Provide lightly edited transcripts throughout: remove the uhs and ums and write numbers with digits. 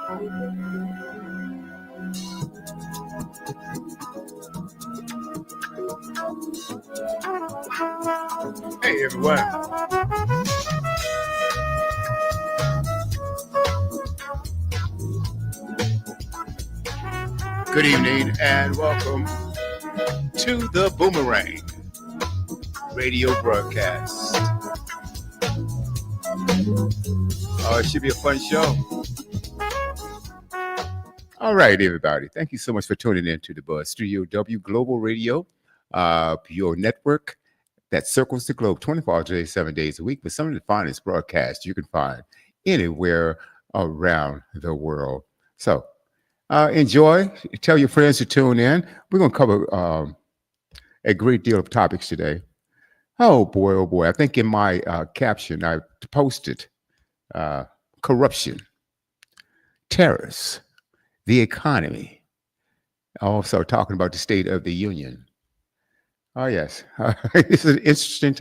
Hey, everyone. Good evening and welcome to the Boomerang radio broadcast. It should be a fun show. All right, everybody. Thank you so much for tuning in to the Buzz Studio W Global Radio, your network that circles the globe 24 days, 7 days a week with some of the finest broadcasts you can find anywhere around the world. So enjoy. Tell your friends to tune in. We're going to cover a great deal of topics today. Oh, boy. I think in my caption, I posted corruption, tariffs, the economy, also talking about the State of the Union. Oh, yes. This is an interesting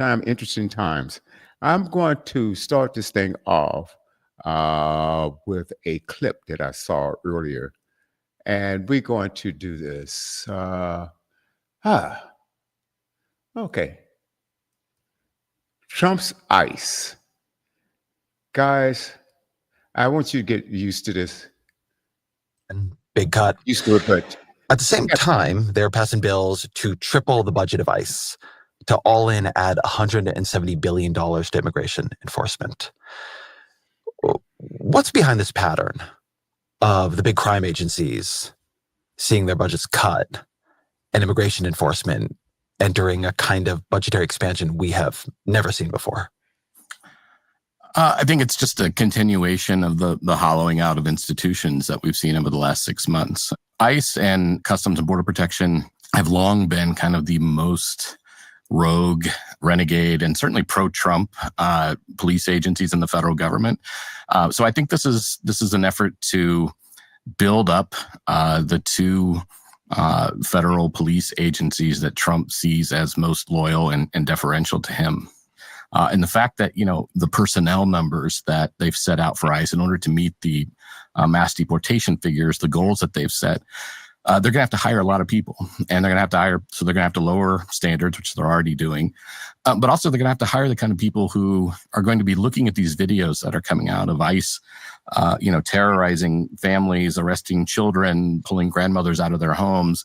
times. I'm going to start this thing off with a clip that I saw earlier. And we're going to do this. Okay. Trump's ICE. Guys, I want you to get used to this. And big cut. Used to it, but at the same time, they're passing bills to triple the budget of ICE, to all in add $170 billion to immigration enforcement. What's behind this pattern of the big crime agencies seeing their budgets cut and immigration enforcement entering a kind of budgetary expansion we have never seen before? I think it's just a continuation of the hollowing out of institutions that we've seen over the last 6 months. ICE and Customs and Border Protection have long been kind of the most rogue, renegade, and certainly pro-Trump police agencies in the federal government. So I think this is an effort to build up the two federal police agencies that Trump sees as most loyal and deferential to him. And the fact that, the personnel numbers that they've set out for ICE in order to meet the mass deportation figures, the goals that they've set, they're going to have to hire a lot of people. And they're going to have to lower standards, which they're already doing. But also they're going to have to hire the kind of people who are going to be looking at these videos that are coming out of ICE, terrorizing families, arresting children, pulling grandmothers out of their homes.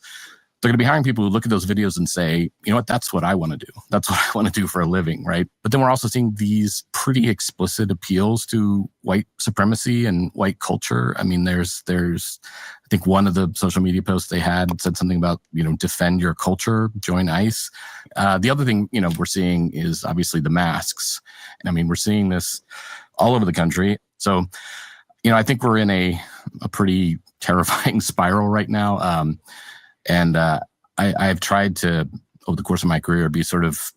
They're going to be hiring people who look at those videos and say, you know what, that's what I want to do. That's what I want to do for a living, right? But then we're also seeing these pretty explicit appeals to white supremacy and white culture. I mean, there's I think one of the social media posts they had said something about, defend your culture, join ICE. The other thing, we're seeing is obviously the masks. And I mean, we're seeing this all over the country. So, I think we're in a pretty terrifying spiral right now. And I've tried to, over the course of my career, be sort of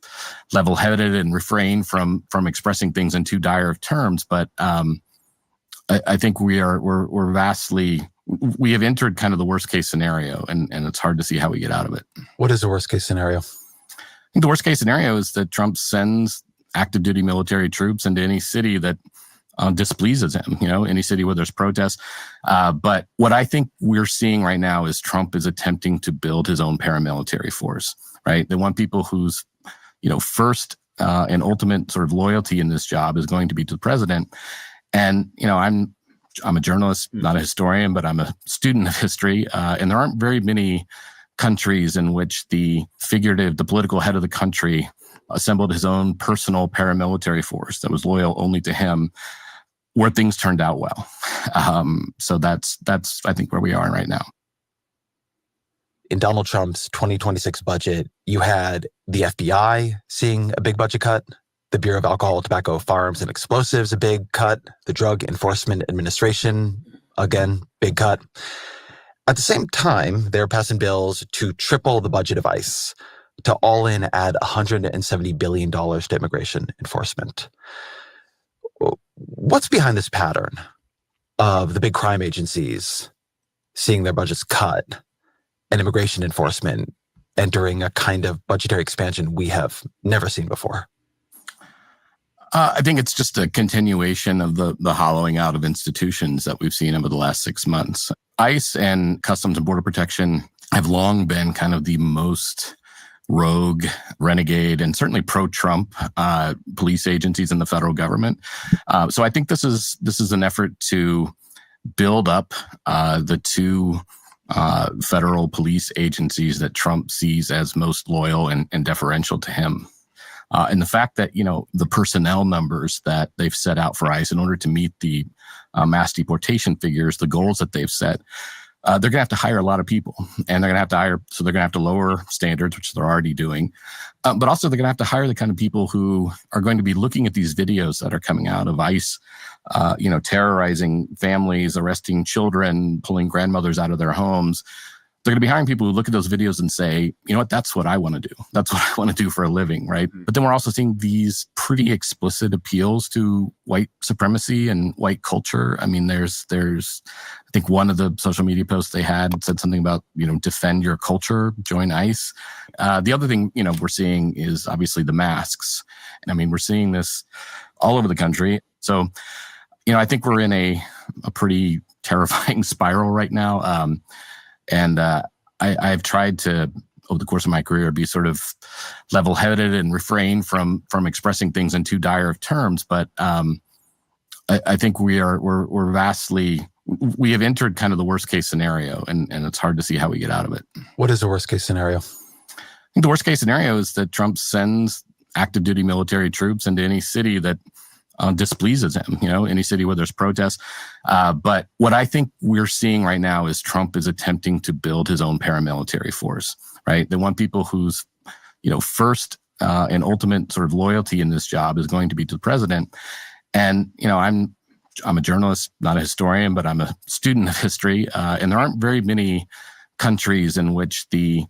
level-headed and refrain from expressing things in too dire of terms. But I think we have entered kind of the worst-case scenario, and it's hard to see how we get out of it. What is the worst-case scenario? I think the worst-case scenario is that Trump sends active-duty military troops into any city that displeases him, any city where there's protests. But what I think we're seeing right now is Trump is attempting to build his own paramilitary force, right? They want people whose, first and ultimate sort of loyalty in this job is going to be to the president. And, I'm a journalist, not a historian, but I'm a student of history. And there aren't very many countries in which the political head of the country assembled his own personal paramilitary force that was loyal only to him, where things turned out well. So that's I think where we are right now. In Donald Trump's 2026 budget, you had the FBI seeing a big budget cut, the Bureau of Alcohol, Tobacco, Firearms, and Explosives, a big cut, the Drug Enforcement Administration, again, big cut. At the same time, they're passing bills to triple the budget of ICE, to all in add $170 billion to immigration enforcement. What's behind this pattern of the big crime agencies seeing their budgets cut and immigration enforcement entering a kind of budgetary expansion we have never seen before? I think it's just a continuation of the hollowing out of institutions that we've seen over the last 6 months. ICE and Customs and Border Protection have long been kind of the most rogue, renegade, and certainly pro-Trump police agencies in the federal government. So I think this is an effort to build up the two federal police agencies that Trump sees as most loyal and deferential to him. And the fact that, the personnel numbers that they've set out for ICE in order to meet the mass deportation figures, the goals that they've set, they're going to have to hire a lot of people, and they're going to have to hire. So they're going to have to lower standards, which they're already doing. But also they're going to have to hire the kind of people who are going to be looking at these videos that are coming out of ICE, terrorizing families, arresting children, pulling grandmothers out of their homes. They're going to be hiring people who look at those videos and say, you know what, that's what I want to do. That's what I want to do for a living, right? Mm-hmm. But then we're also seeing these pretty explicit appeals to white supremacy and white culture. I mean, there's I think one of the social media posts they had said something about, defend your culture, join ICE. The other thing, we're seeing is obviously the masks. And I mean, we're seeing this all over the country. So, I think we're in a pretty terrifying spiral right now. And I've tried to, over the course of my career, be sort of level-headed and refrain from expressing things in too dire of terms. But I think we're vastly, we have entered kind of the worst-case scenario, and it's hard to see how we get out of it. What is the worst-case scenario? I think the worst-case scenario is that Trump sends active-duty military troops into any city that displeases him, any city where there's protests. But what I think we're seeing right now is Trump is attempting to build his own paramilitary force, right? They want people whose, first and ultimate sort of loyalty in this job is going to be to the president. And, I'm a journalist, not a historian, but I'm a student of history. And there aren't very many countries in which the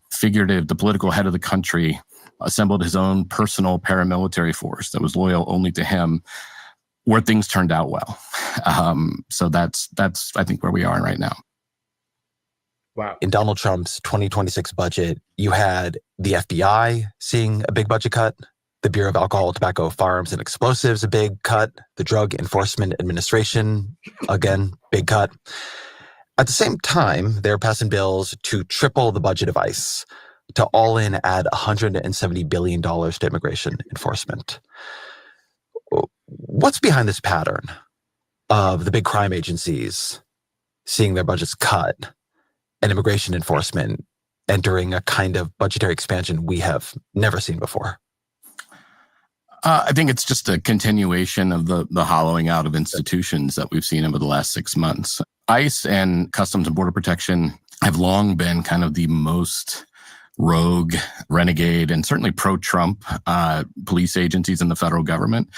political head of the country assembled his own personal paramilitary force that was loyal only to him, where things turned out well. So that's I think where we are right now. Wow. In Donald Trump's 2026 budget, you had the FBI seeing a big budget cut, the Bureau of Alcohol, Tobacco, Firearms, and Explosives, a big cut, the Drug Enforcement Administration, again, big cut. At the same time, they're passing bills to triple the budget of ICE, to all in add $170 billion to immigration enforcement. What's behind this pattern of the big crime agencies seeing their budgets cut and immigration enforcement entering a kind of budgetary expansion we have never seen before? I think it's just a continuation of the hollowing out of institutions that we've seen over the last 6 months. ICE and Customs and Border Protection have long been kind of the most rogue, renegade, and certainly pro-Trump police agencies in the federal government.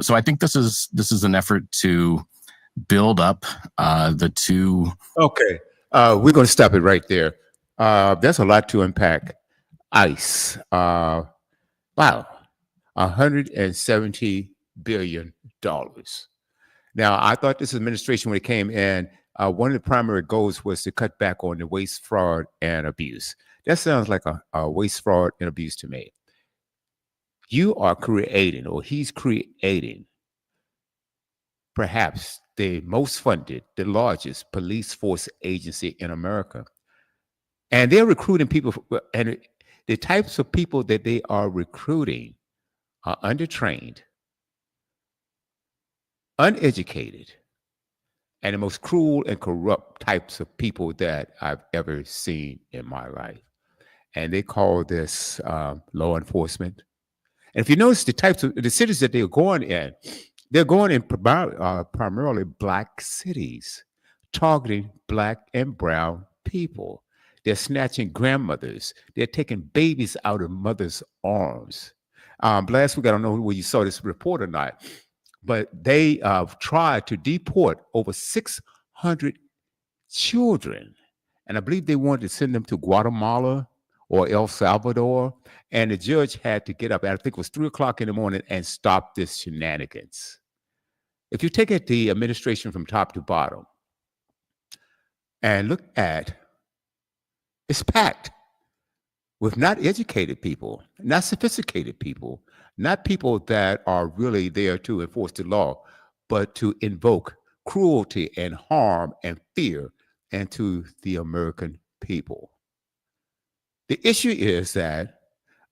So I think this is an effort to build up the two. Okay, we're going to stop it right there. There's a lot to unpack. ICE, wow, $170 billion. Now, I thought this administration, when it came in, one of the primary goals was to cut back on the waste, fraud, and abuse. That sounds like a waste, fraud, and abuse to me. You are creating, or he's creating, perhaps the most funded, the largest police force agency in America. And they're recruiting people, and the types of people that they are recruiting are undertrained, uneducated, and the most cruel and corrupt types of people that I've ever seen in my life. And they call this law enforcement. And if you notice the types of the cities that they're going in primarily Black cities, targeting Black and brown people. They're snatching grandmothers. They're taking babies out of mothers' arms. Last week, I don't know whether you saw this report or not, but they tried to deport over 600 children. And I believe they wanted to send them to Guatemala or El Salvador. And the judge had to get up, I think it was 3:00 in the morning, and stop this shenanigans. If you take it the administration from top to bottom and look at, it's packed with not educated people, not sophisticated people, not people that are really there to enforce the law, but to invoke cruelty and harm and fear into the American people. The issue is that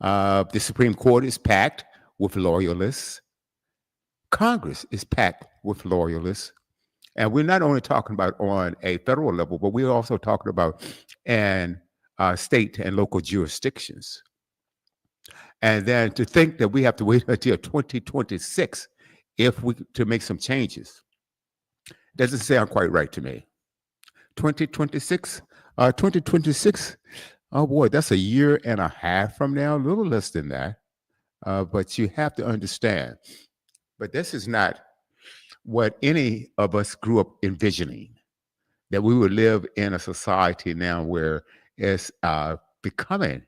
the Supreme Court is packed with loyalists. Congress is packed with loyalists. And we're not only talking about on a federal level, but we're also talking about in state and local jurisdictions. And then to think that we have to wait until 2026 if we to make some changes doesn't sound quite right to me. 2026, 2026. Oh boy, that's a year and a half from now, a little less than that. But you have to understand. But this is not what any of us grew up envisioning, that we would live in a society now where it's becoming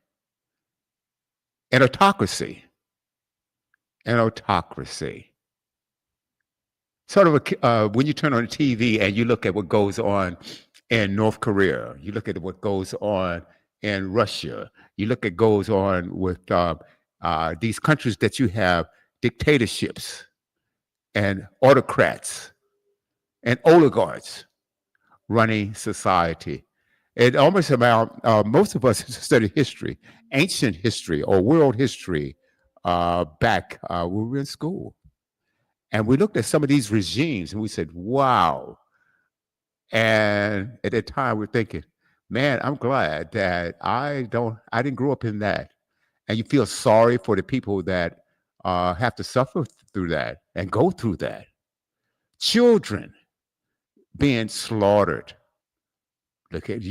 an autocracy. An autocracy. Sort of when you turn on the TV and you look at what goes on in North Korea, you look at what goes on in Russia, you look at goes on with these countries that you have dictatorships and autocrats and oligarchs running society. It almost about most of us study history, ancient history or world history back when we were in school. And we looked at some of these regimes and we said, wow. And at that time we're thinking, man, I'm glad that I didn't grow up in that. And you feel sorry for the people that have to suffer through that and go through that. Children being slaughtered. Look at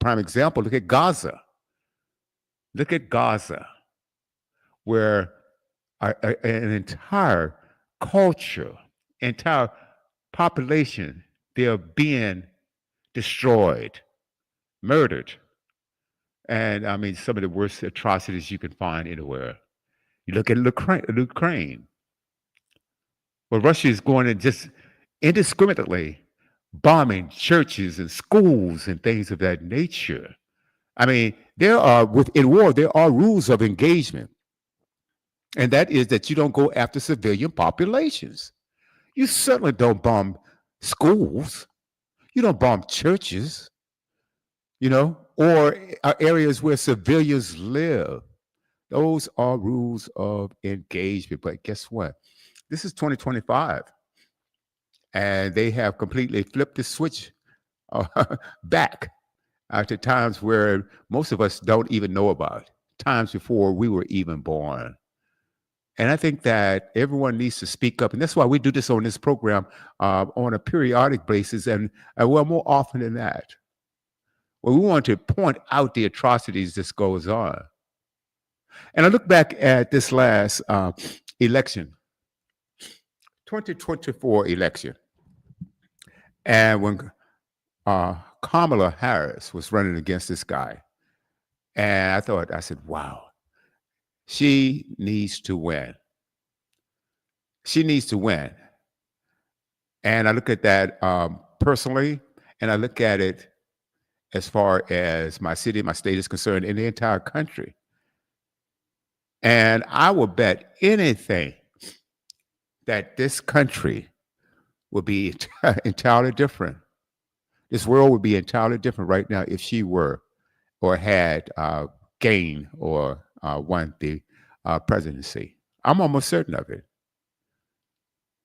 prime example, look at Gaza. Look at Gaza, where an entire culture, entire population, they're being destroyed, murdered. And I mean, some of the worst atrocities you can find anywhere. You look at Ukraine, where Russia is going and just indiscriminately bombing churches and schools and things of that nature. I mean, in war, there are rules of engagement. And that is that you don't go after civilian populations. You certainly don't bomb schools. You don't bomb churches, or areas where civilians live. Those are rules of engagement. But guess what? This is 2025. And they have completely flipped the switch back to times where most of us don't even know about, times before we were even born. And I think that everyone needs to speak up. And that's why we do this on this program on a periodic basis and well, more often than that. Well, we want to point out the atrocities that goes on. And I look back at this last election, 2024 election. And when Kamala Harris was running against this guy, and I said, wow, she needs to win. She needs to win. And I look at that personally, and I look at it as far as my city, my state is concerned, in the entire country. And I will bet anything that this country would be entirely different. This world would be entirely different right now if she were or had gained or won the presidency. I'm almost certain of it.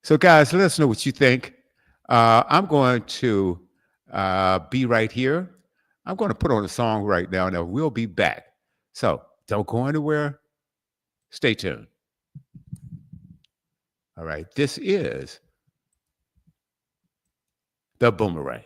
So, guys, let us know what you think. I'm going to be right here. I'm going to put on a song right now, and we'll be back. So, don't go anywhere. Stay tuned. All right, this is the Boomerang.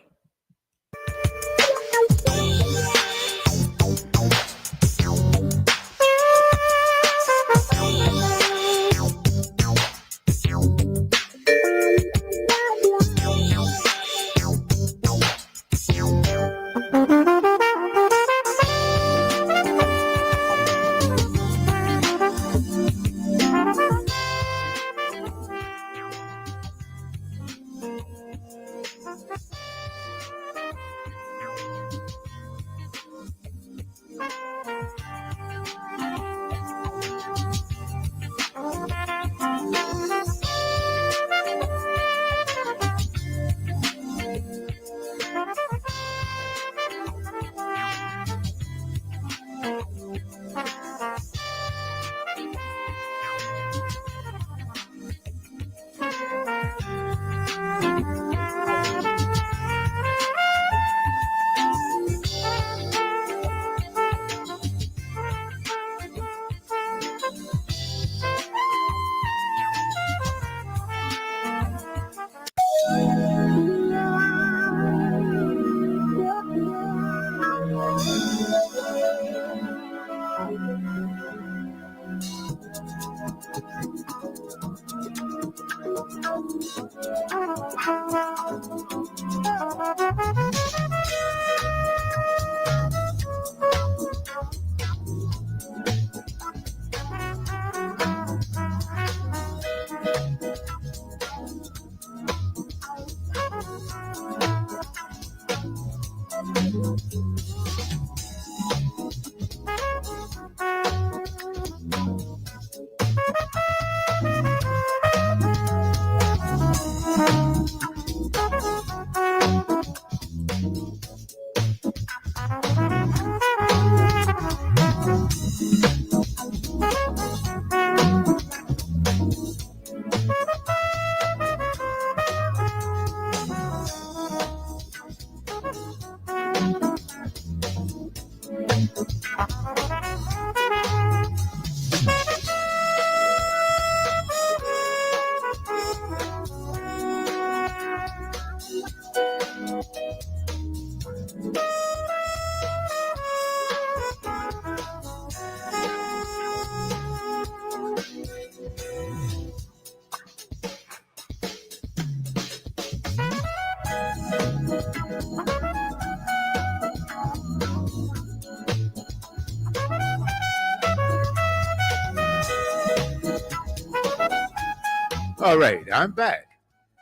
All right, I'm back.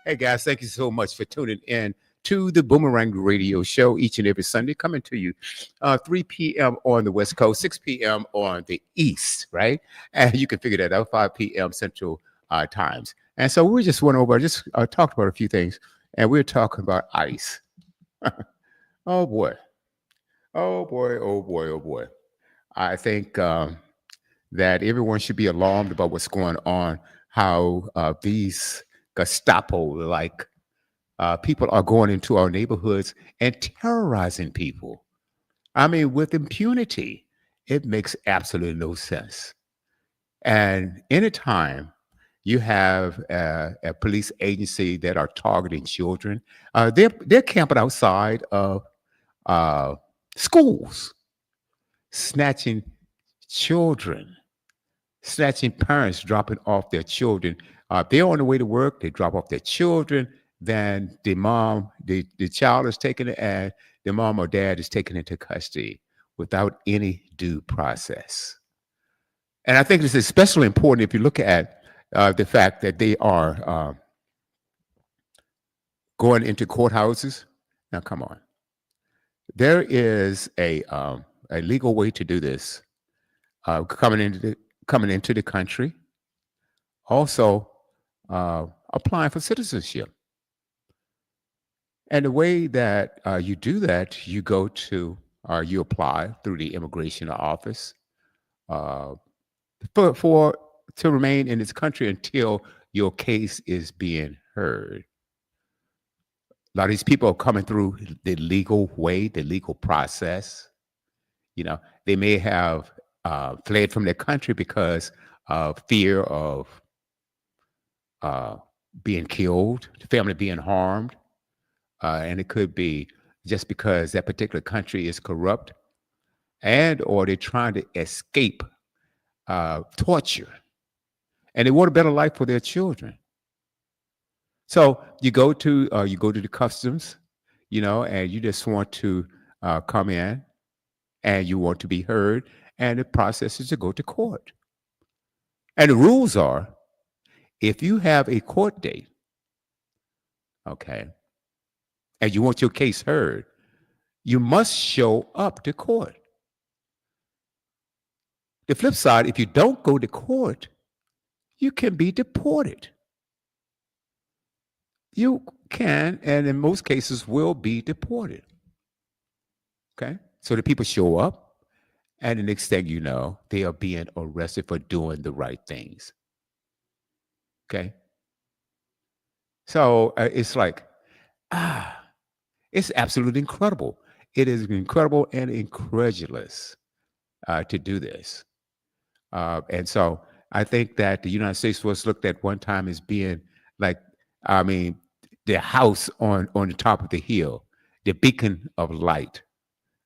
Hey guys, thank you so much for tuning in to the Boomerang Radio Show each and every Sunday, coming to you 3 p.m. on the West Coast, 6 p.m. on the East, right? And you can figure that out, 5 p.m. Central times. And so we just went over, just talked about a few things, and we we're talking about ICE. Oh boy. Oh boy, oh boy, oh boy. I think that everyone should be alarmed about what's going on, how these Gestapo-like people are going into our neighborhoods and terrorizing people. I mean, with impunity. It makes absolutely no sense. And anytime you have a police agency that are targeting children, they're camping outside of schools, snatching children, snatching parents, dropping off their children. They're on the way to work, they drop off their children, then the child is taken and the mom or dad is taken into custody without any due process. And I think this is especially important if you look at the fact that they are going into courthouses. Now, come on. There is a legal way to do this coming into the country. Also, applying for citizenship. And the way that you do that, you go to, you apply through the immigration office uh, to remain in this country until your case is being heard. A lot of these people are coming through the legal way, the legal process. You know, they may have fled from their country because of fear of being killed, the family being harmed, and it could be just because that particular country is corrupt, and or they're trying to escape torture, and they want a better life for their children. So you go to the customs, and you just want to come in, and you want to be heard, and the process is to go to court. And the rules are, if you have a court date, okay, and you want your case heard, you must show up to court. The flip side, if you don't go to court, you can be deported. You can, and in most cases, will be deported. Okay? So the people show up, and the next thing you know, they are being arrested for doing the right things. Okay? So it's like, it's absolutely incredible. It is incredible and incredulous to do this. And so I think that the United States was looked at one time as being like, I mean, the house on the top of the hill, the beacon of light.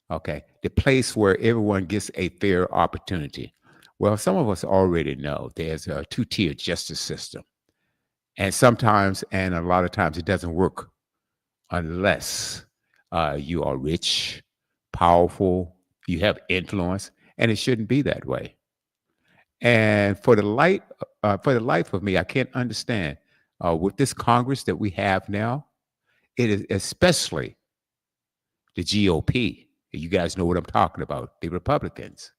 Okay, the place where everyone gets a fair opportunity. Well, some of us already know there's a two-tier justice system, and sometimes, and a lot of times, it doesn't work unless you are rich, powerful, you have influence, and it shouldn't be that way. And for the life of me, I can't understand with this Congress that we have now. It is especially the GOP. You guys know what I'm talking about, the Republicans.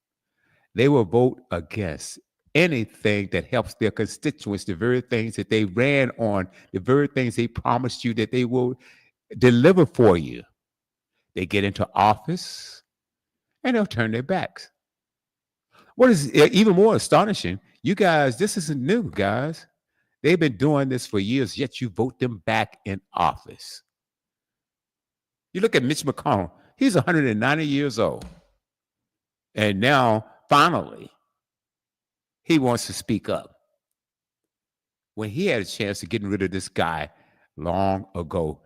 They will vote against anything that helps their constituents, the very things that they ran on, the very things they promised you that they will deliver for you. They get into office and they'll turn their backs. What is even more astonishing, you guys, this isn't new, guys. They've been doing this for years, yet you vote them back in office. You look at Mitch McConnell, he's 190 years old. And now, finally, he wants to speak up. When he had a chance of getting rid of this guy long ago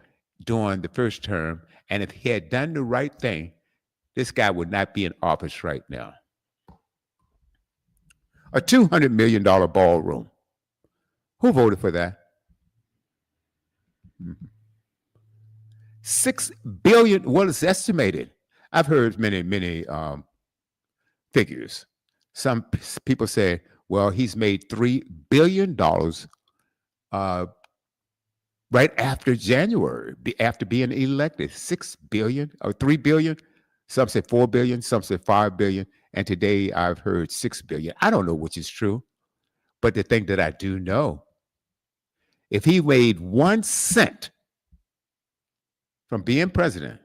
during the first term, and if he had done the right thing, this guy would not be in office right now. A $200 million ballroom. Who voted for that? $6 billion. Well, it's estimated. I've heard many figures. Some people say, well, he's made $3 billion right after January, after being elected. $6 billion or $3 billion. Some say $4 billion, some say $5 billion. And today I've heard $6 billion. I don't know which is true. But the thing that I do know, if he made 1 cent from being president,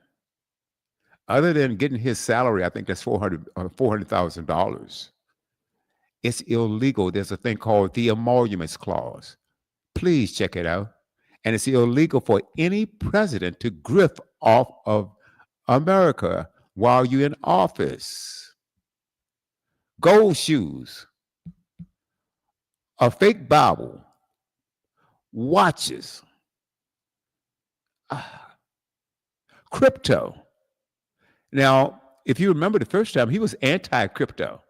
other than getting his salary, I think that's $400,000. It's illegal. There's a thing called the emoluments clause. Please check it out. And it's illegal for any president to grift off of America while you're in office. Gold shoes, a fake Bible, watches, crypto. Now, if you remember the first time, he was anti-crypto.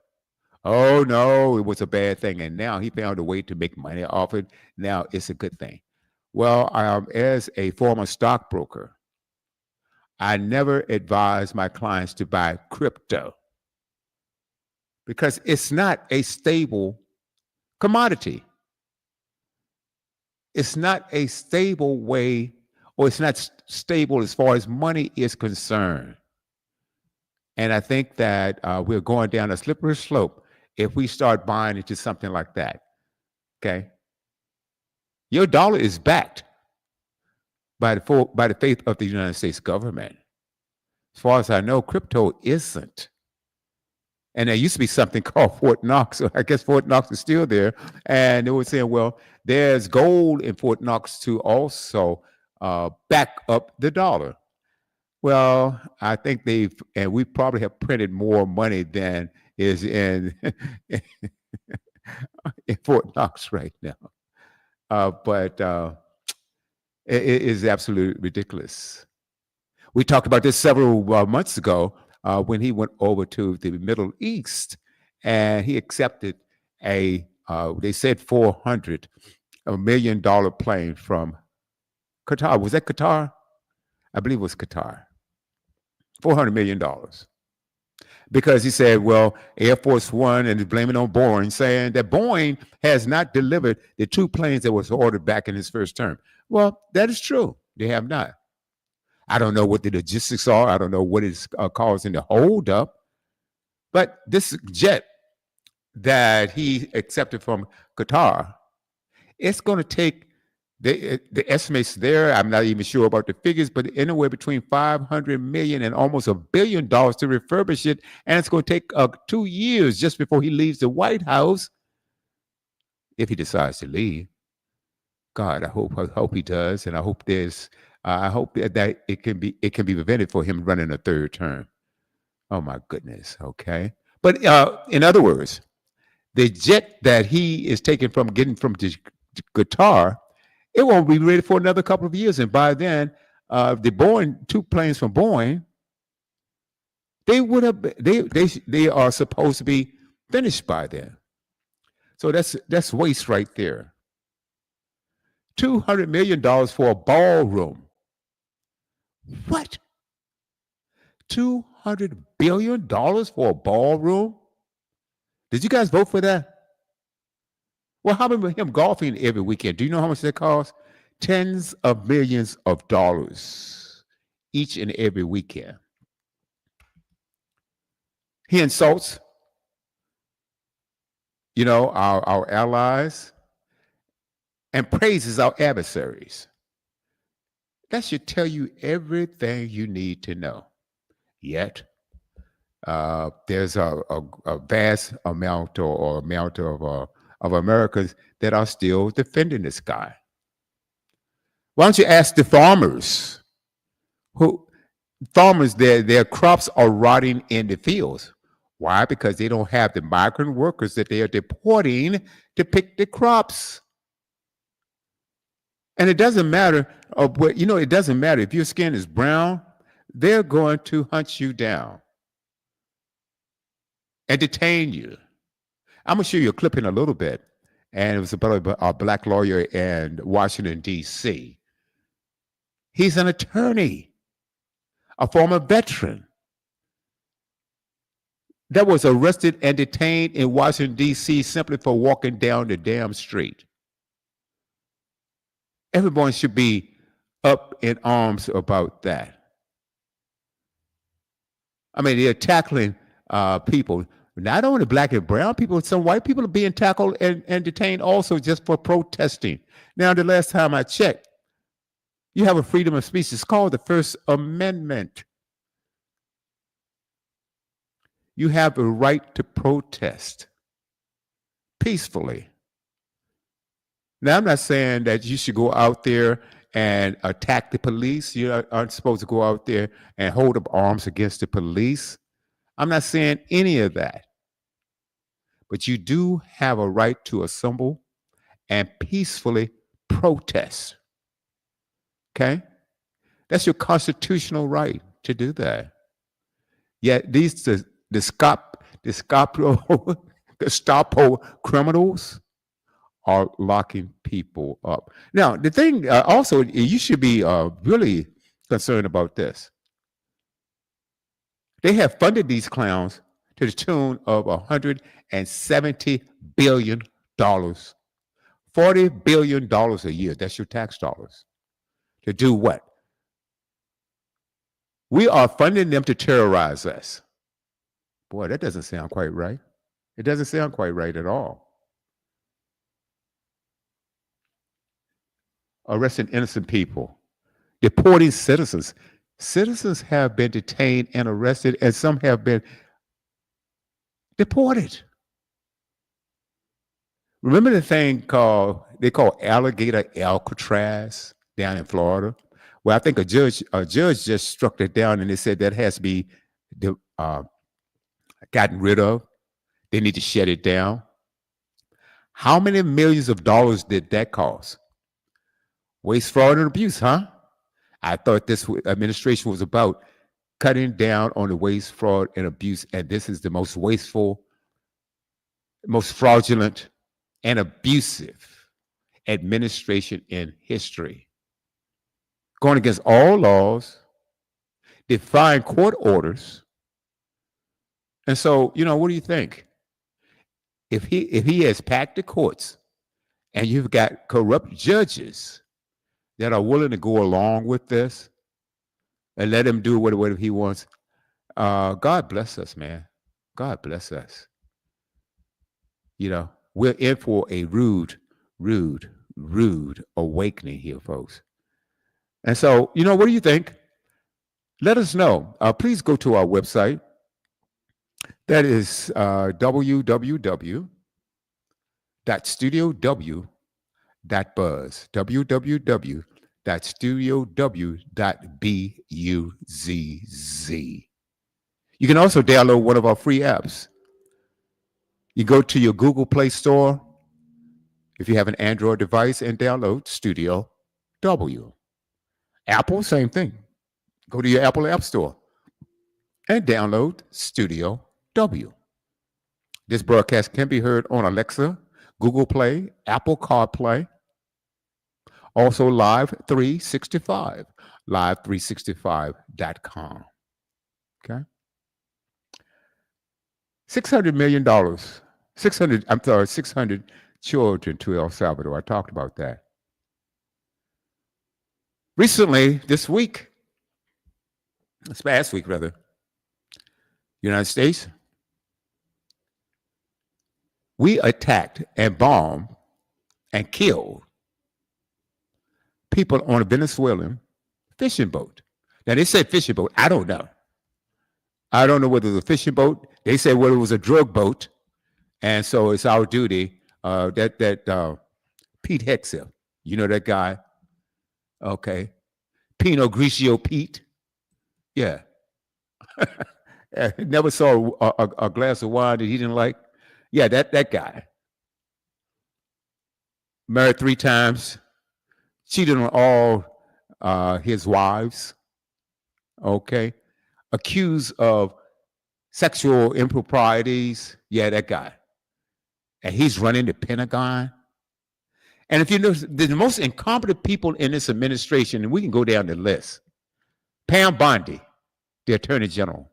Oh, no, it was a bad thing. And now he found a way to make money off it. Now it's a good thing. Well, as a former stockbroker, I never advise my clients to buy crypto because it's not a stable commodity. It's not a stable way, or it's not stable as far as money is concerned. And I think that we're going down a slippery slope if we start buying into something like that. Okay? Your dollar is backed by the faith of the United States government. As far as I know, crypto isn't. And there used to be something called Fort Knox. So I guess Fort Knox is still there. And they were saying, well, there's gold in Fort Knox to also back up the dollar. Well, I think we probably have printed more money than is in Fort Knox right now. But it is absolutely ridiculous. We talked about this several months ago when he went over to the Middle East and he accepted they said $400 million plane from Qatar. Was that Qatar? I believe it was Qatar. $400 million. Because he said, well, Air Force One, and he's blaming on Boeing, saying that Boeing has not delivered the 2 planes that was ordered back in his first term. Well, that is true. They have not. I don't know what the logistics are. I don't know what is causing the holdup. But this jet that he accepted from Qatar, it's going to take the estimates there. I'm not even sure about the figures, but anywhere between $500 million and almost $1 billion to refurbish it. And it's going to take 2 years just before he leaves the White House, if he decides to leave. God, I hope he does, and I hope that it can be prevented for him running a 3rd term. Oh my goodness. Okay, but in other words, the jet that he is getting from Qatar, it won't be ready for another couple of years, and by then, the Boeing 2 planes from Boeing, they are supposed to be finished by then. So that's waste right there. $200 million for a ballroom. What? $200 billion for a ballroom? Did you guys vote for that? Well, how about him golfing every weekend? Do you know how much that costs? Tens of millions of dollars each and every weekend. He insults, our allies and praises our adversaries. That should tell you everything you need to know. Yet, there's a vast amount or amount of Americans that are still defending this guy. Why don't you ask the farmers? Who farmers their crops are rotting in the fields. Why? Because they don't have the migrant workers that they are deporting to pick the crops. And it doesn't matter it doesn't matter if your skin is brown, they're going to hunt you down and detain you. I'm gonna show you a clip in a little bit, and it was about a black lawyer in Washington, D.C. He's an attorney, a former veteran that was arrested and detained in Washington, D.C. simply for walking down the damn street. Everyone should be up in arms about that. I mean, they're tackling people, not only black and brown people, some white people are being tackled and detained also just for protesting. Now, the last time I checked, you have a freedom of speech. It's called the First Amendment. You have a right to protest peacefully. Now, I'm not saying that you should go out there and attack the police. You aren't supposed to go out there and hold up arms against the police. I'm not saying any of that. But you do have a right to assemble and peacefully protest. Okay? That's your constitutional right to do that. Yet these the Gestapo criminals are locking people up. Now, the thing also, you should be really concerned about this. They have funded these clowns to the tune of $170 billion, $40 billion a year. That's your tax dollars. To do what? We are funding them to terrorize us. Boy, that doesn't sound quite right. It doesn't sound quite right at all. Arresting innocent people, deporting citizens. Citizens have been detained and arrested, and some have been deported. Remember the thing they call alligator Alcatraz down in Florida? Well, I think a judge just struck that down, and they said that has to be gotten rid of. They need to shut it down. How many millions of dollars did that cost? Waste, fraud, and abuse, huh? I thought this administration was about cutting down on the waste, fraud, and abuse, and this is the most wasteful, most fraudulent, and abusive administration in history. Going against all laws, defying court orders. And so, what do you think? If he has packed the courts and you've got corrupt judges that are willing to go along with this and let him do whatever he wants, God bless us, man. God bless us. We're in for a rude awakening here, folks. And so, what do you think? Let us know. Please go to our website. That is www.studiow.buzz. www.studiow.buzz. You can also download one of our free apps. You go to your Google Play Store, if you have an Android device, and download Studio W. Apple, same thing. Go to your Apple App Store and download Studio W. This broadcast can be heard on Alexa, Google Play, Apple CarPlay, also Live 365, live365.com. Okay? $600 million, 600 children to El Salvador. I talked about that. Recently, this past week, United States we attacked and bombed and killed people on a Venezuelan fishing boat. Now, they said fishing boat. I don't know. I don't know whether it was a fishing boat. They said whether it was a drug boat. And so it's our duty that Pete Hexill, you know that guy? Okay. Pinot Grigio Pete. Yeah. Never saw a glass of wine that he didn't like. Yeah, that guy. Married 3 times. Cheated on all his wives. Okay. Accused of sexual improprieties. Yeah, that guy. And he's running the Pentagon. And if you notice, the most incompetent people in this administration, and we can go down the list. Pam Bondi, the Attorney General.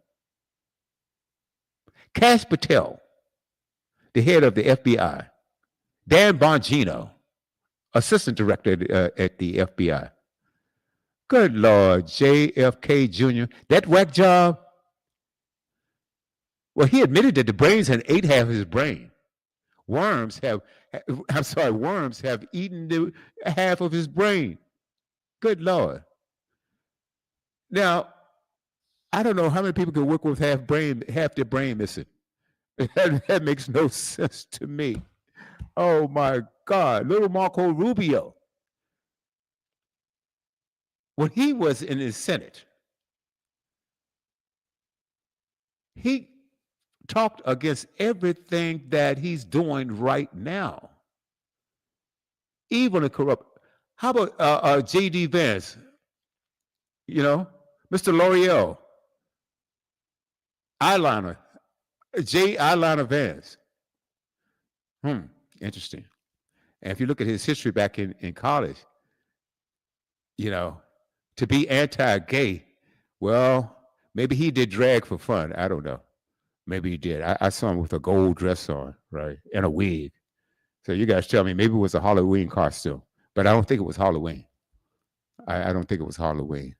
Kash Patel, the head of the FBI. Dan Bongino, Assistant Director at the FBI. Good Lord, JFK Jr., that whack job. Well, he admitted that the brains had ate half his brain. Worms have eaten half of his brain. Good Lord. Now, I don't know how many people can work with half their brain missing. That makes no sense to me. Oh my God, little Marco Rubio. When he was in the Senate, he talked against everything that he's doing right now. Even the corrupt. How about J.D. Vance? You know, Mr. L'Oreal. Eyeliner. Eyeliner Vance. Interesting. And if you look at his history back in college, you know, to be anti-gay, well, maybe he did drag for fun. I don't know. Maybe he did. I saw him with a gold dress on, right, and a wig. So you guys tell me, maybe it was a Halloween costume, but I don't think it was Halloween. I don't think it was Halloween.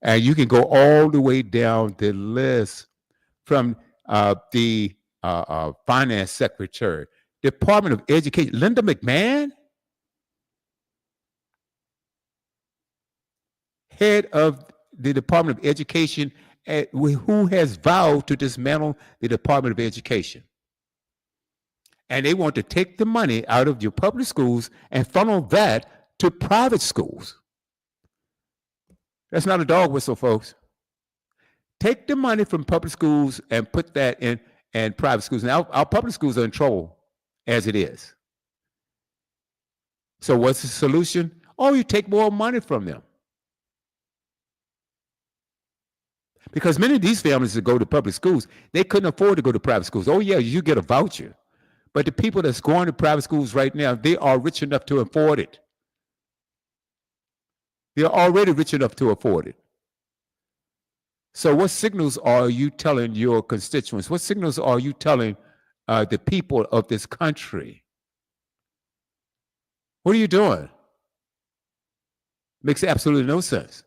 And you can go all the way down the list from the finance secretary, Department of Education, Linda McMahon, head of the Department of Education, who has vowed to dismantle the Department of Education. And they want to take the money out of your public schools and funnel that to private schools. That's not a dog whistle, folks. Take the money from public schools and put that in private schools. Now, our public schools are in trouble as it is. So what's the solution? Oh, you take more money from them. Because many of these families that go to public schools, they couldn't afford to go to private schools. Oh, yeah, you get a voucher. But the people that's going to private schools right now, they are rich enough to afford it. They're already rich enough to afford it. So what signals are you telling your constituents? What signals are you telling the people of this country? What are you doing? Makes absolutely no sense.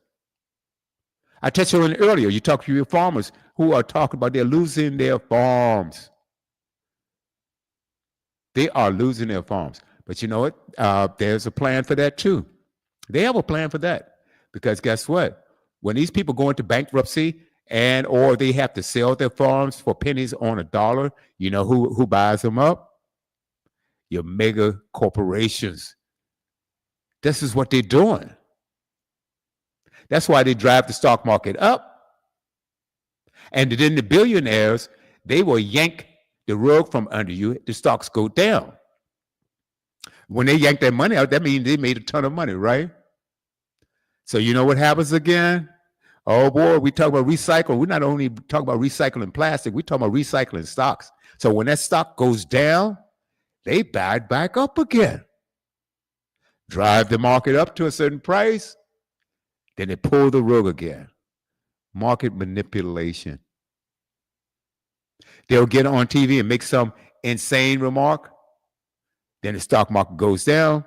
I touched on it earlier. You talked to your farmers who are talking about they're losing their farms. They are losing their farms. But you know what? There's a plan for that too. They have a plan for that. Because guess what? When these people go into bankruptcy or they have to sell their farms for pennies on a dollar, you know who buys them up? Your mega corporations. This is what they're doing. That's why they drive the stock market up. And then the billionaires, they will yank the rug from under you. The stocks go down. When they yank their money out, that means they made a ton of money, right? So you know what happens again? Oh boy, we talk about recycle. We're not only talking about recycling plastic, we talk about recycling stocks. So when that stock goes down, they buy it back up again. Drive the market up to a certain price, then they pull the rug again. Market manipulation. They'll get on TV and make some insane remark. Then the stock market goes down.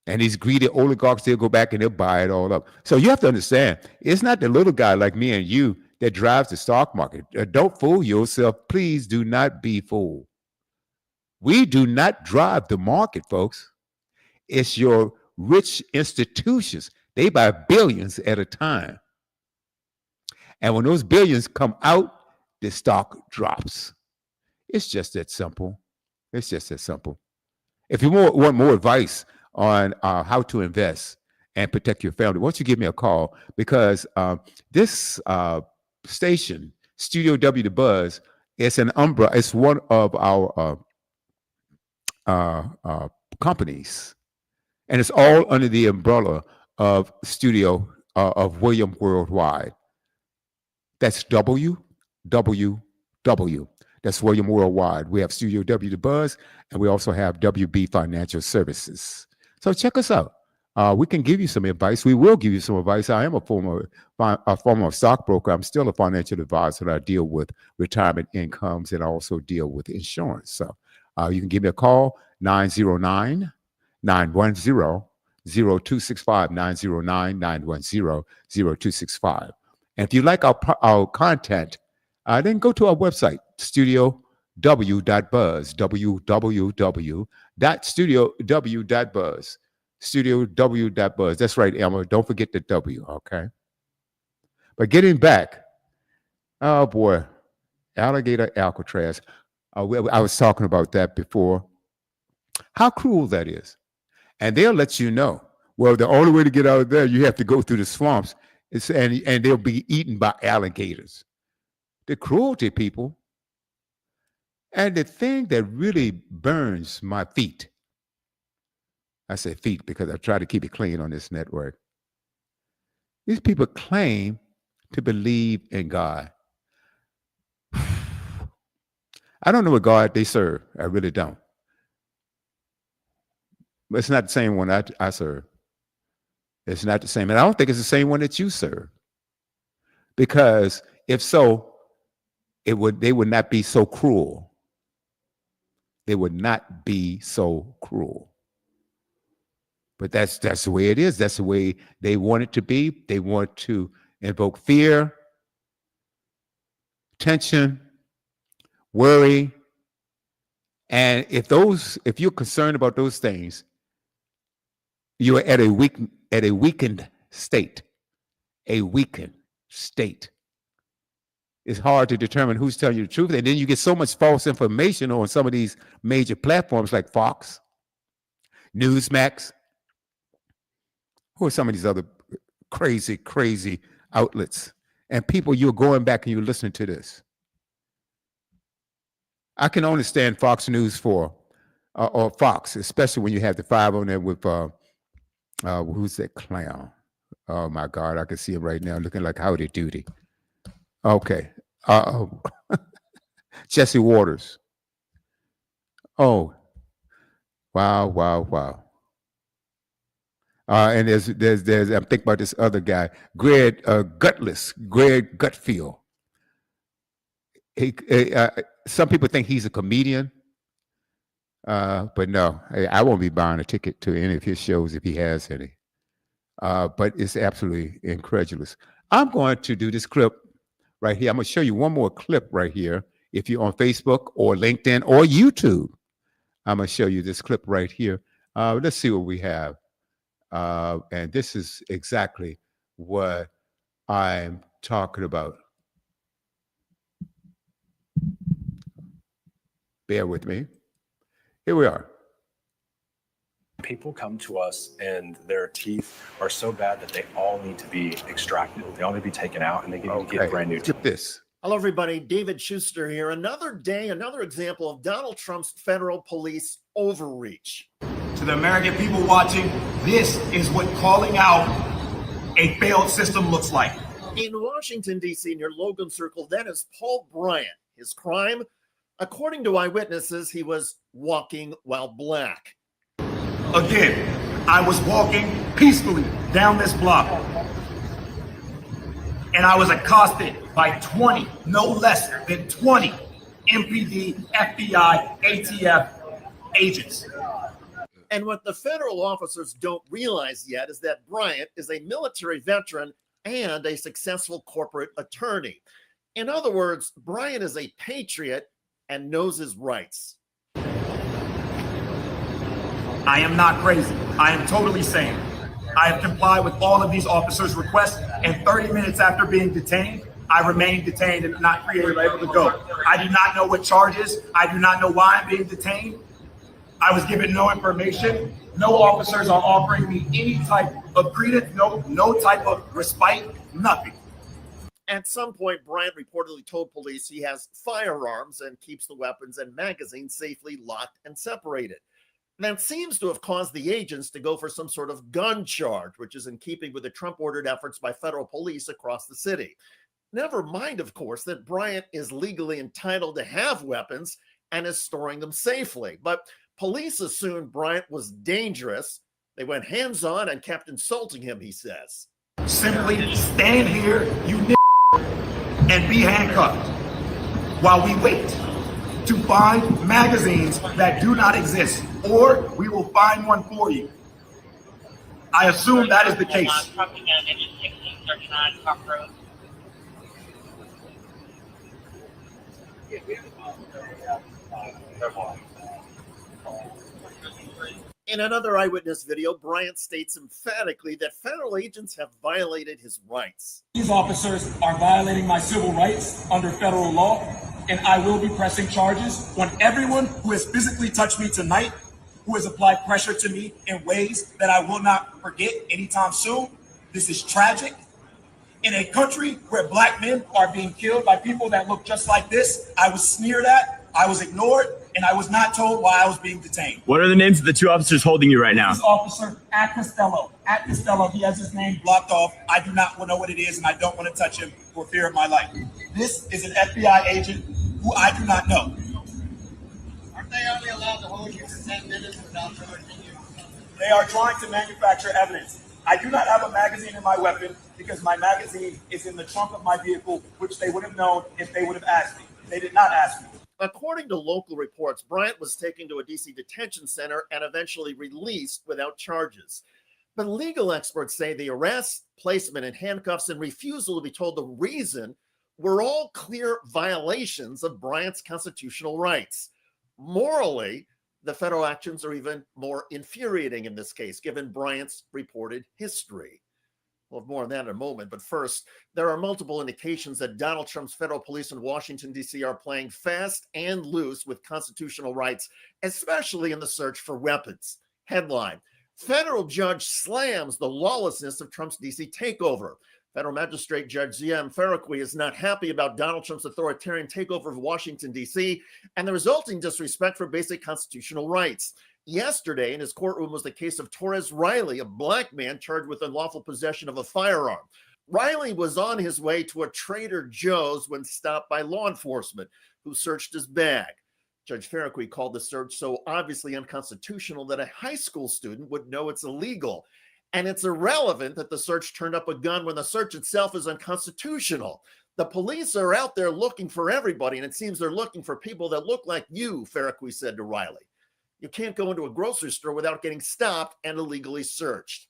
And these greedy oligarchs, they'll go back and they'll buy it all up. So you have to understand, it's not the little guy like me and you that drives the stock market. Don't fool yourself. Please do not be fooled. We do not drive the market, folks. It's your rich institutions. They buy billions at a time. And when those billions come out, the stock drops. It's just that simple. It's just that simple. If you want more advice on how to invest and protect your family, why don't you give me a call? Because this station, Studio W, the Buzz, it's an umbrella. It's one of our companies, and it's all under the umbrella of Studio of William Worldwide. That's WWW. That's William Worldwide. We have Studio W, the Buzz, and we also have WB Financial Services. So check us out. We can give you some advice. We will give you some advice. I am a former stockbroker. I'm still a financial advisor. I deal with retirement incomes and I also deal with insurance. So you can give me a call, 909-910-0265, 909-910-0265. And if you like our content, then go to our website, studiow.buzz, www.studiow.buzz, studiow.buzz. That's right, Emma. Don't forget the W, okay? But getting back, oh boy, alligator Alcatraz. I was talking about that before. How cruel that is. And they'll let you know. Well, the only way to get out of there, you have to go through the swamps, and they'll be eaten by alligators. The cruelty, people. And the thing that really burns my feet, I say feet because I try to keep it clean on this network. These people claim to believe in God. I don't know what God they serve. I really don't. But it's not the same one I serve. It's not the same. And I don't think it's the same one that you serve. Because if so, they would not be so cruel. They would not be so cruel. But that's the way it is. That's the way they want it to be. They want to invoke fear, tension, worry. And if you're concerned about those things, you're at a weakened state. A weakened state. It's hard to determine who's telling you the truth. And then you get so much false information on some of these major platforms like Fox, Newsmax. Who are some of these other crazy outlets? And people, you're going back and you're listening to this. I can only stand Fox News or Fox, especially when you have the 5 on there with, who's that clown? Oh my God, I can see him right now looking like Howdy Doody. Okay. Jesse Waters. Oh, wow. And there's I'm thinking about this other guy, Greg Gutfield. Some people think he's a comedian, but no, I won't be buying a ticket to any of his shows if he has any. But it's absolutely incredulous. I'm going to do this clip right here. I'm going to show you one more clip right here. If you're on Facebook or LinkedIn or YouTube, I'm going to show you this clip right here. Let's see what we have. And this is exactly what I'm talking about. Bear with me. Here we are. People come to us and their teeth are so bad that they all need to be extracted. They all need to be taken out and they can get brand new teeth. Look at this. Hello, everybody. David Schuster here. Another day, another example of Donald Trump's federal police overreach. To the American people watching, this is what calling out a failed system looks like. In Washington, D.C., near Logan Circle, that is Paul Bryant. His crime? According to eyewitnesses, he was walking while black. Again, I was walking peacefully down this block, and I was accosted by 20, no less than 20 MPD, FBI, ATF agents. And what the federal officers don't realize yet is that Bryant is a military veteran and a successful corporate attorney. In other words, Bryant is a patriot and knows his rights. I am not crazy. I am totally sane. I have complied with all of these officers' requests, and 30 minutes after being detained, I remain detained and not able to go. I do not know what charges. I do not know why I'm being detained. I was given no information. No officers are offering me any type of credence, no type of respite, nothing. At some point, Bryant reportedly told police he has firearms and keeps the weapons and magazines safely locked and separated. That seems to have caused the agents to go for some sort of gun charge, which is in keeping with the Trump-ordered efforts by federal police across the city. Never mind, of course, that Bryant is legally entitled to have weapons and is storing them safely. But police assumed Bryant was dangerous. They went hands-on and kept insulting him, he says. Simply stand here, you and be handcuffed while we wait to find magazines that do not exist, or we will find one for you. I assume that is the case. In another eyewitness video, Bryant states emphatically that federal agents have violated his rights. These officers are violating my civil rights under federal law, and I will be pressing charges on everyone who has physically touched me tonight, who has applied pressure to me in ways that I will not forget anytime soon. This is tragic. In a country where Black men are being killed by people that look just like this, I was sneered at, I was ignored, and I was not told why I was being detained. What are the names of the two officers holding you right now? This officer at Costello, he has his name blocked off. I do not know what it is, and I don't want to touch him for fear of my life. This is an FBI agent who I do not know. Aren't they only allowed to hold you for 10 minutes without charging you? They are trying to manufacture evidence. I do not have a magazine in my weapon because my magazine is in the trunk of my vehicle, which they would have known if they would have asked me. They did not ask me. According to local reports, Bryant was taken to a DC detention center and eventually released without charges. But legal experts say the arrest, placement in handcuffs, and refusal to be told the reason were all clear violations of Bryant's constitutional rights. Morally, the federal actions are even more infuriating in this case, given Bryant's reported history. We'll have more on that in a moment, but first, there are multiple indications that Donald Trump's federal police in Washington, D.C. are playing fast and loose with constitutional rights, especially in the search for weapons. Headline: Federal judge slams the lawlessness of Trump's D.C. takeover. Federal magistrate Judge Ziam Faraqui is not happy about Donald Trump's authoritarian takeover of Washington, D.C., and the resulting disrespect for basic constitutional rights. Yesterday, in his courtroom, was the case of Torres Riley, a Black man charged with unlawful possession of a firearm. Riley was on his way to a Trader Joe's when stopped by law enforcement, who searched his bag. Judge Faraqui called the search so obviously unconstitutional that a high school student would know it's illegal. And it's irrelevant that the search turned up a gun when the search itself is unconstitutional. The police are out there looking for everybody, and it seems they're looking for people that look like you, Faraqui said to Riley. You can't go into a grocery store without getting stopped and illegally searched.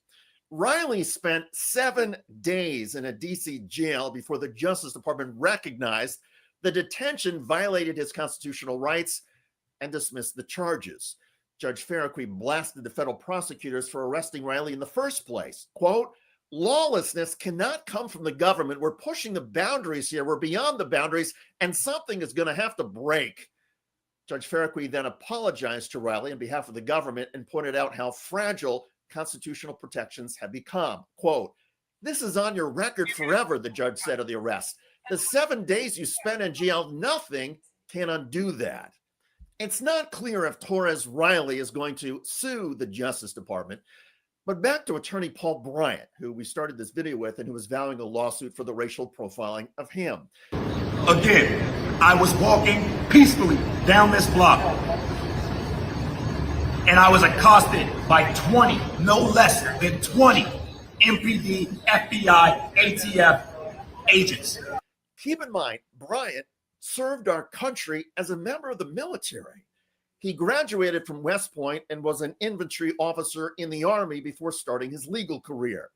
Riley spent 7 days in a DC jail before the Justice Department recognized the detention violated his constitutional rights and dismissed the charges. Judge Faraqui blasted the federal prosecutors for arresting Riley in the first place. Quote, "Lawlessness cannot come from the government. We're pushing the boundaries here. We're beyond the boundaries, and something is going to have to break." Judge Faraqui then apologized to Riley on behalf of the government and pointed out how fragile constitutional protections have become. Quote, "This is on your record forever," the judge said of the arrest. "The 7 days you spent in jail, nothing can undo that." It's not clear if Torres Riley is going to sue the Justice Department, but back to attorney Paul Bryant, who we started this video with and who is vowing a lawsuit for the racial profiling of him. Again, I was walking peacefully down this block, and I was accosted by 20, no less than 20 MPD, FBI, ATF agents. Keep in mind, Bryant served our country as a member of the military. He graduated from West Point and was an infantry officer in the Army before starting his legal career.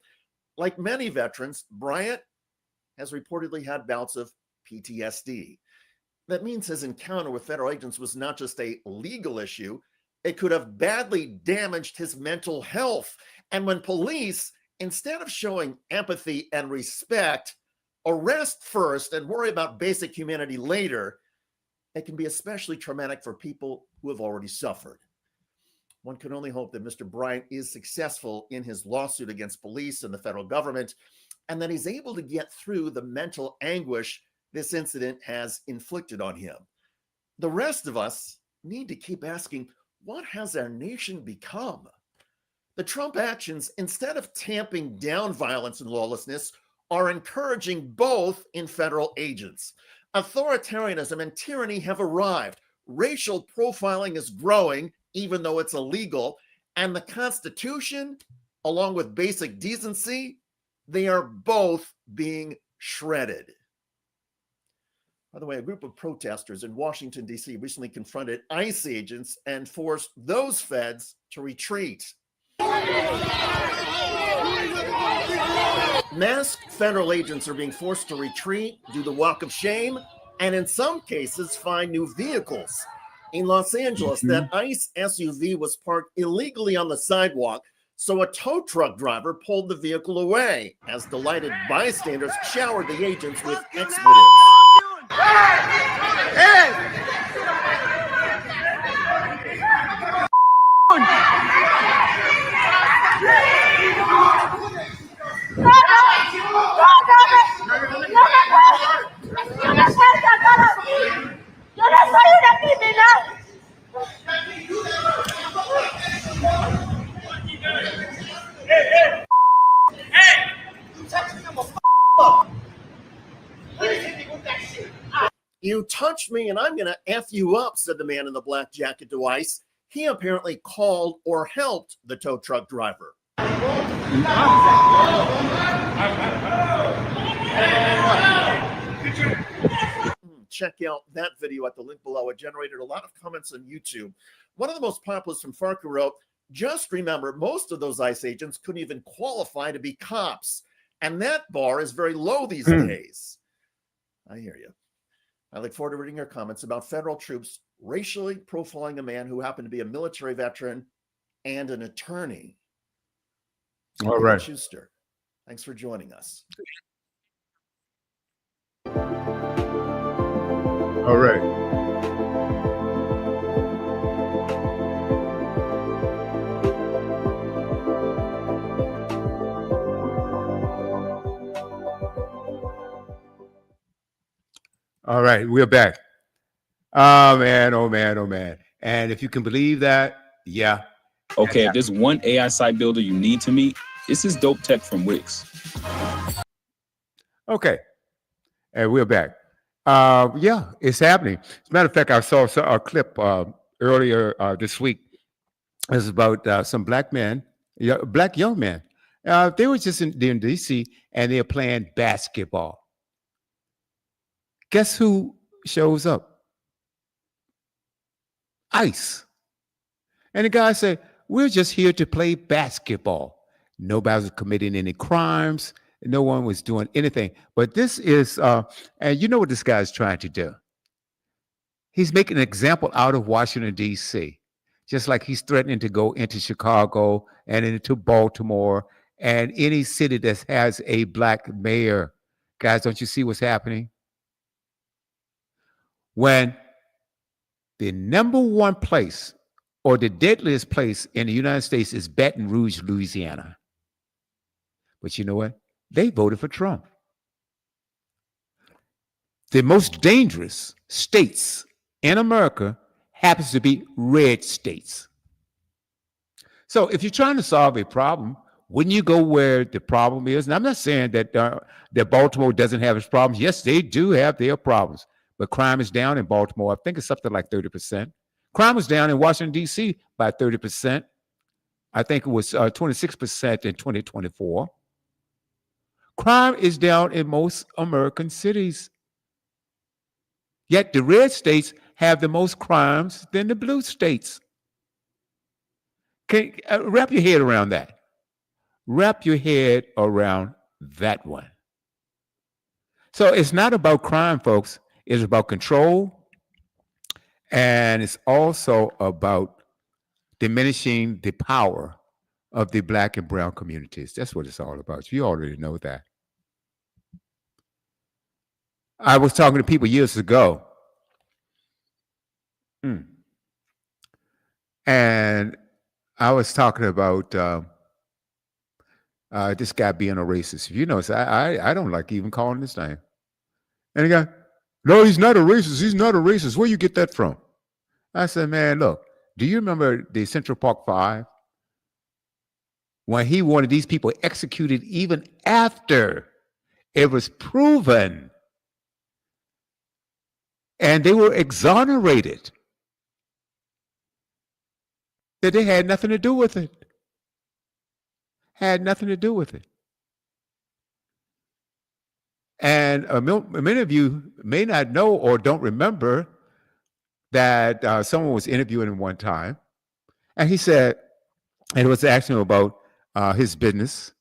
Like many veterans, Bryant has reportedly had bouts of PTSD. That means his encounter with federal agents was not just a legal issue, It could have badly damaged his mental health. And when police, instead of showing empathy and respect, arrest first and worry about basic humanity later, it can be especially traumatic for people who have already suffered. One can only hope that Mr. Bryant is successful in his lawsuit against police and the federal government, and that he's able to get through the mental anguish this incident has inflicted on him. The rest of us need to keep asking, what has our nation become? The Trump actions, instead of tamping down violence and lawlessness, are encouraging both in federal agents. Authoritarianism and tyranny have arrived. Racial profiling is growing, even though it's illegal. And the Constitution, along with basic decency, they are both being shredded. By the way, a group of protesters in Washington, D.C. recently confronted ICE agents and forced those feds to retreat. Masked federal agents are being forced to retreat, do the walk of shame, and in some cases find new vehicles. In Los Angeles, that ICE SUV was parked illegally on the sidewalk, so a tow truck driver pulled the vehicle away as delighted bystanders showered the agents with expletives. You touched me and I'm going to F you up, said the man in the black jacket to ICE. He apparently called or helped the tow truck driver. Check out that video at the link below. It generated a lot of comments on YouTube. One of the most populous from Farka wrote, just remember, most of those ICE agents couldn't even qualify to be cops. And that bar is very low these days. I hear you. I look forward to reading your comments about federal troops racially profiling a man who happened to be a military veteran and an attorney. All right. Schuster, thanks for joining us. All right. All right, we're back. Oh man, oh man, oh man. And if you can believe that, yeah. Okay, if there's one AI site builder you need to meet, this is Dope Tech from Wix. Okay. And we're back. Yeah, it's happening. As a matter of fact, I saw a clip earlier this week. It was about some black men, black young men. They were just in D.C. and they're playing basketball. Guess who shows up? ICE. And the guy said, we're just here to play basketball. Nobody was committing any crimes. No one was doing anything. But this is, and you know what this guy is trying to do? He's making an example out of Washington, D.C., just like he's threatening to go into Chicago and into Baltimore and any city that has a black mayor. Guys, don't you see what's happening? When the number one place or the deadliest place in the United States is Baton Rouge, Louisiana. But you know what? They voted for Trump. The most dangerous states in America happens to be red states. So if you're trying to solve a problem, wouldn't you go where the problem is? And I'm not saying that Baltimore doesn't have its problems. Yes, they do have their problems. But crime is down in Baltimore. I think it's something like 30%. Crime was down in Washington, D.C. by 30%. I think it was 26% in 2024. Crime is down in most American cities. Yet the red states have the most crimes than the blue states. Can wrap your head around that. Wrap your head around that one. So it's not about crime, folks. It's about control. And it's also about diminishing the power of the Black and brown communities. That's what it's all about. You already know that. I was talking to people years ago, and I was talking about this guy being a racist. You know, so I don't like even calling his name. And the guy, no, he's not a racist. He's not a racist. Where you get that from? I said, man, look, do you remember the Central Park Five? When he wanted these people executed even after it was proven and they were exonerated that they had nothing to do with it. Had nothing to do with it. And many of you may not know or don't remember that someone was interviewing him one time, and he said, and it was asking him about his business,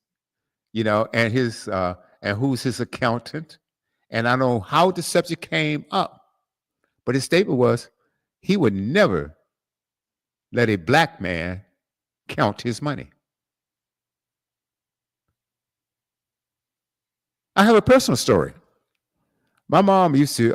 you know, and his and who's his accountant. And I don't know how the subject came up, but his statement was he would never let a Black man count his money. I have a personal story. My mom used to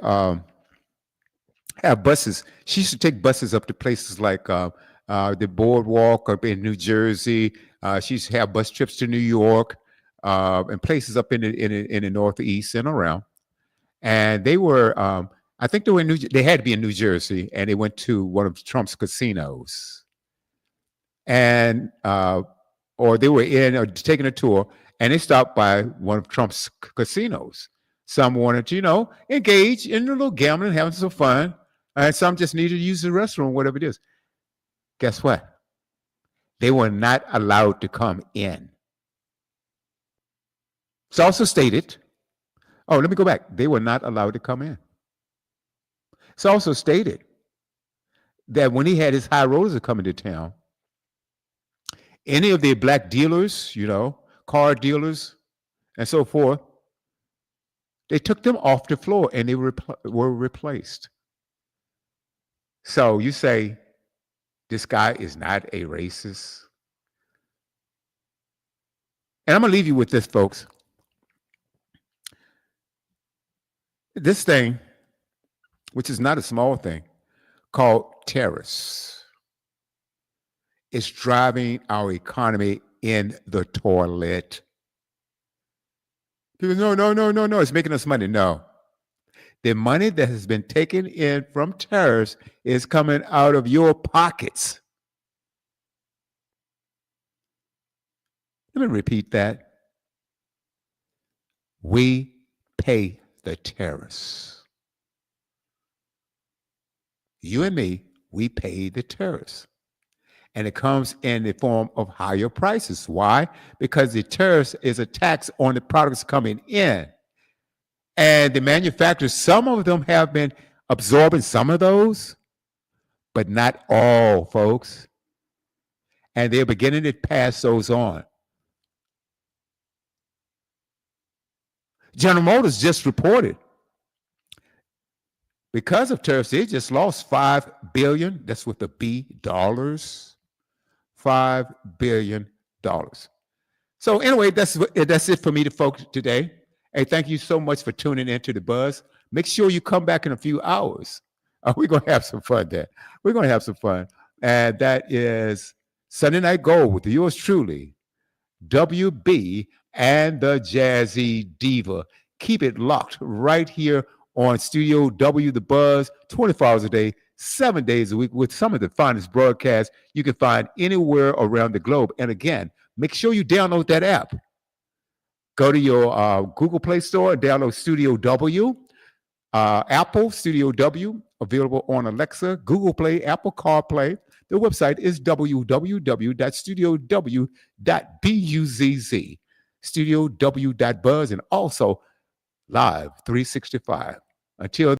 have buses. She used to take buses up to places like the boardwalk up in New Jersey. She used to have bus trips to New York and places up in the Northeast and around. And they were, I think they were they had to be in New Jersey, and they went to one of Trump's casinos. And or they were in or taking a tour, and they stopped by one of Trump's casinos. Some wanted to, you know, engage in a little gambling, having some fun, and some just needed to use the restroom, whatever it is. Guess what? They were not allowed to come in. It's also stated, oh, let me go back. They were not allowed to come in. It's also stated that when he had his high rollers coming to town, any of the Black dealers, you know, car dealers and so forth, they took them off the floor and they were replaced. So you say, this guy is not a racist? And I'm going to leave you with this, folks. This thing, which is not a small thing, called tariffs, is driving our economy in the toilet. People, no, it's making us money. No. The money that has been taken in from tariffs is coming out of your pockets. Let me repeat that. We pay the tariffs. You and me, we pay the tariffs. And it comes in the form of higher prices. Why? Because the tariffs is a tax on the products coming in. And the manufacturers, some of them have been absorbing some of those, but not all, folks. And they're beginning to pass those on. General Motors just reported, because of tariffs, they just lost $5 billion, that's with a B, dollars, $5 billion. So anyway, that's it for me, folks, today. Hey, thank you so much for tuning into The Buzz. Make sure you come back in a few hours. We're going to have some fun there. We're going to have some fun. And that is Sunday Night Gold with yours truly, WB and the Jazzy Diva. Keep it locked right here on Studio W, The Buzz, 24 hours a day, 7 days a week, with some of the finest broadcasts you can find anywhere around the globe. And again, make sure you download that app. Go to your Google Play Store and download Studio W, Apple Studio W, available on Alexa, Google Play, Apple CarPlay. The website is www.studiow.buzz, studiow.buzz, and also Live 365. Until